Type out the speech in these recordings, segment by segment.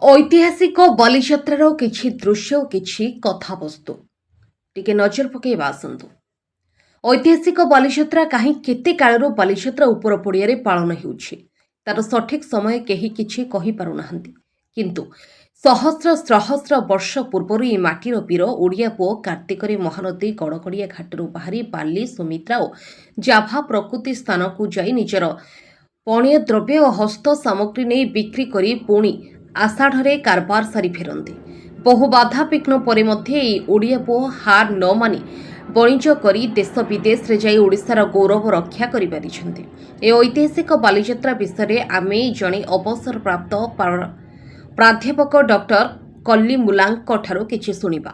ଐତିହାସିକ ବାଲିଯାତ୍ରାର କିଛି ଦୃଶ୍ୟ ଓ କିଛି କଥାବସ୍ତୁ ଟିକେ ନଜର ପକାଇବା ଆସନ୍ତୁ। ଐତିହାସିକ ବାଲିଯାତ୍ରା କାହିଁ କେତେ କାଳରୁ ବାଲିଯାତ୍ରା ଉପର ପଡ଼ିଆରେ ପାଳନ ହେଉଛି ତାର ସଠିକ୍ ସମୟ କେହି କିଛି କହିପାରୁନାହାନ୍ତି। କିନ୍ତୁ ସହସ୍ର ସହସ୍ର ବର୍ଷ ପୂର୍ବରୁ ଏହି ମାଟିର ବୀର ଓଡ଼ିଆ ପୁଅ କାର୍ତ୍ତିକରେ ମହାନଦୀ ଗଡ଼ଗଡ଼ିଆ ଘାଟରୁ ବାହାରି ବାଲି ସୁମିତ୍ରା ଓ ଜାଭା ପ୍ରକୃତି ସ୍ଥାନକୁ ଯାଇ ନିଜର ପଣୀୟ ଦ୍ରବ୍ୟ ଓ ହସ୍ତ ସାମଗ୍ରୀ ନେଇ ବିକ୍ରି କରି ପୁଣି ଆଷାଢ଼ରେ କାରବାର ସାରି ଫେରନ୍ତି। ବହୁ ବାଧାବିଘ୍ନ ପରେ ମଧ୍ୟ ଏହି ଓଡ଼ିଆ ପୁଅ ହାର ନ ମାନି ବଣିଜ କରି ଦେଶ ବିଦେଶରେ ଯାଇ ଓଡ଼ିଶାର ଗୌରବ ରକ୍ଷା କରିପାରିଛନ୍ତି। ଏ ଐତିହାସିକ ବାଲିଯାତ୍ରା ବିଷୟରେ ଆମେ ଜଣେ ଅବସରପ୍ରାପ୍ତ ପ୍ରାଧ୍ୟାପକ ଡକ୍ଟର କଲ୍ଲିମୁଲାଙ୍କ ଠାରୁ କିଛି ଶୁଣିବା।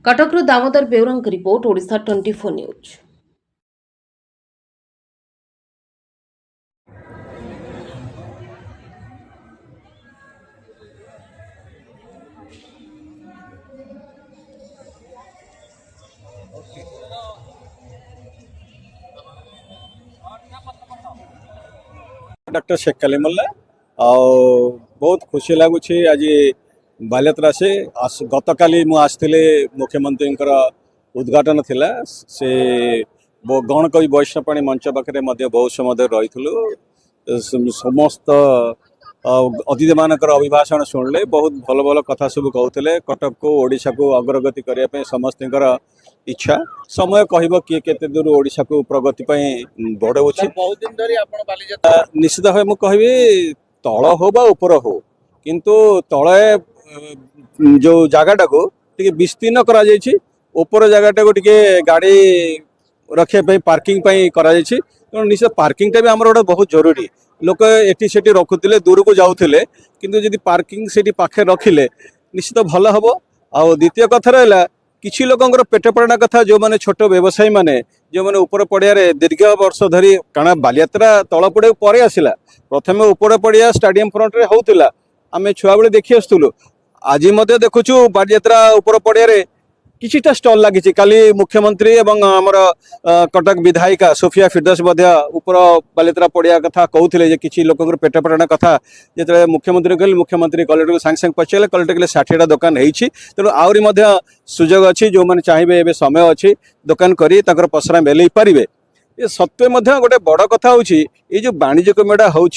କଟକରୁ ଦାମୋଦର ବେଉରାଙ୍କ report, Odisha 24 news. Doctor Sheikh Kalimulla बहुत खुशी लगुच आज बालियात्रा से गत काली मुझे मुख्यमंत्री उद्घाटन थिला से गण कवि वैष्णवपाणी मंच पाखे बहुत समय रही समस्त अतिथि मानकर अभिभाषण शुणिले बहुत भल भल कथा सब कहते कटक को ओडिशा को अग्रगति करने समस्त इच्छा समय कह किए केते दूर ओडिशा को प्रगति बढ़ाऊ बहुत दिन धरी निश्चित भाव मुझे कहबी तल हो बा ऊपर हो किंतु तले जो जगटा को विस्तीर्ण करा ऊपर जगटा को गाड़ी रखापी पार्किंग करा तेणु निश्चित पार्किंगटा भी आम गोटे बहुत जरूरी लोक एटी सेठी रखुले दूर को जाऊे किंतु जदि पार्किंग से पाखे रखिले निश्चित भल हम। आ द्वितीय कथा रहा किसी लोकंर पेट पाणा कथा जो मैंने छोट व्यवसायी मैंने जो मैंने ऊपर पड़िया दीर्घ वर्ष धरी कारण बालियात्रा तल पड़े पर आसला प्रथम ऊपर पड़िया स्टाडियम फ्रंट रे होउतिला आम छुआ बेले देखी आसुलु आज देखुचु बालियात्रा ऊपर पड़िया किछिटा स्टल लगी काली मुख्यमंत्री एवं आमर कटक विधायिका सोफिया फिरदौस ऊपर बालियात्रा पड़िया कथा कहते किसी लोक पेट पाणा कथा जो मुख्यमंत्री कहले मुख्यमंत्री कलेक्टर को सांगे सांगे पचारे कलेक्टर कहले 60टा दुकान होती तेणु आहरी सुजोग अच्छी जो मैंने चाहिए ए समय अच्छी दुकान कर पसरा मेल पारे ये सत्वे गोटे बड़ कथा हूँ ये जो वाणिज्यिक मेला हो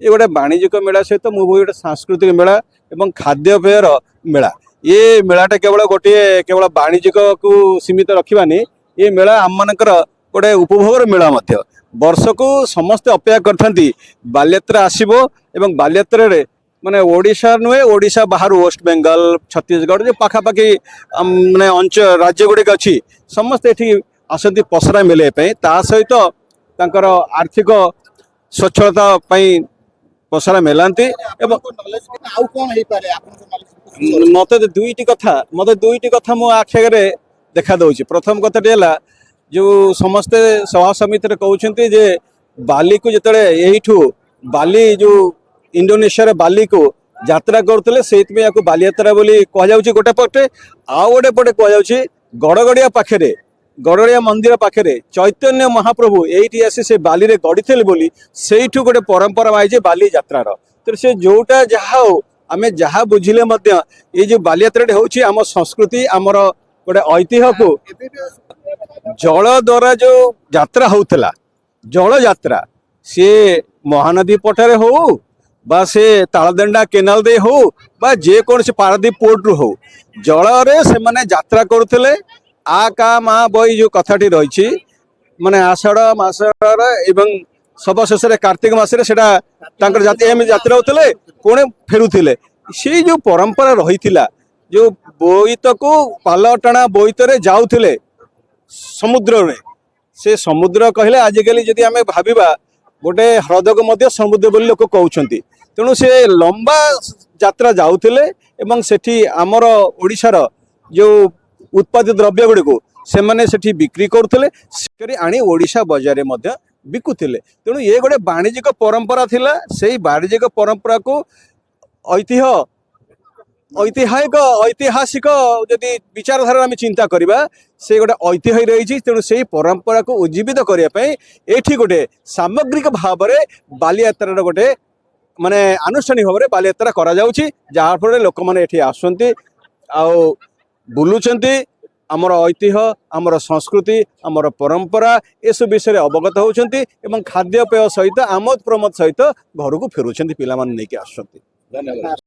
गोटे वाणिज्यिक मेला सहित मुझे गोटे सांस्कृतिक मेला और खाद्यपेयर मेला ये मेलाटा केवल गोटे केवल वाणिज्यिक को सीमित रखानी ये मेला आम मानकर गोटे उपभोगर मेला वर्ष को समस्ते अपेक्षा करथांती बालियात्रा आसीबो एवं बालियात्रा रे माने ओडिशा नुहे ओडिशा बाहर वेस्ट बेंगल छत्तीसगढ़ जो पाखापाखि माने अंचल राज्य गुड़िक अच्छी समस्ते ये आसती पसरा मिले ता सहित तांकर आर्थिक स्वच्छता पसरा मेलांती मत दुईटी कथा मो आखिरे देखा दौर प्रथम कथा जो समस्ते सभा समिति कहते जे बाली को जिते यू बाली जो इंडोनेशिया बाली को यात्रा करते से बालियात्रा बोली कहुच्छे गोटे पटे आउ गोटे पटे कहुच्छे गड़गड़िया पाखे गड़गड़िया मंदिर पाखे चैतन्य महाप्रभु ये आसी से बाली रे गड़ी थे बोली से गोटे परंपरा आई बाली यात्रार तो से जोटा जहाँ हो आम जहाँ बुझिले ये जो बालियात्रा होची आम संस्कृति आमर गोटे ऐतिह्य को जल द्वारा जो यात्रा होता जल यात्रा सी महानदी पटारे हो बा से तालदेंडा केनाल दे हो बा जे कौन से पारादीप पोर्ट रु हो जल से माने यात्रा करुले आ का मा बई जो कथाटी रही माने आषाढ़ मासर एवं सब शेष कार्तिक मासरे यात्रा होते पुणे फेरुले से जो परंपरा रही जो बोईत को पाल टाणा बोईत जाऊे समुद्र रे से समुद्र कहले आजिकल जदि आम भाविबा गोटे ह्रद को समुद्र बोली लोक कहते तेणु से लंबा यात्रा जाऊे एवं सेठी आमर ओडिशार जो उत्पादित द्रव्य गुड़ी को से मैंने सेठी बिक्री करुले आनी ओडिशा बजार में बिकुले तेणु ये गोटे वाणिज्यिक परंपरा थिला से वाणिज्यिक परंपरा को ऐतिहासिक जदि विचारधारा आम चिंता करवा से गोटे ऐतिह्य रही तेणु से परंपरा को उज्जीवित करने ये गोटे सामग्रिक भाव में बालियात्रार गोटे ମାନେ ଆନୁଷ୍ଠାନିକ ଭାବରେ ବାଲିଯାତ୍ରା କରାଯାଉଛି, ଯାହାଫଳରେ ଲୋକମାନେ ଏଠି ଆସୁଛନ୍ତି ଆଉ ବୁଲୁଛନ୍ତି, ଆମର ଐତିହ୍ୟ, ଆମର ସଂସ୍କୃତି, ଆମର ପରମ୍ପରା ଏସବୁ ବିଷୟରେ ଅବଗତ ହେଉଛନ୍ତି ଏବଂ ଖାଦ୍ୟପେୟ ସହିତ ଆମୋଦ ପ୍ରମୋଦ ସହିତ ଘରକୁ ଫେରୁଛନ୍ତି, ପିଲାମାନେ ନେଇକି ଆସୁଛନ୍ତି। ଧନ୍ୟବାଦ।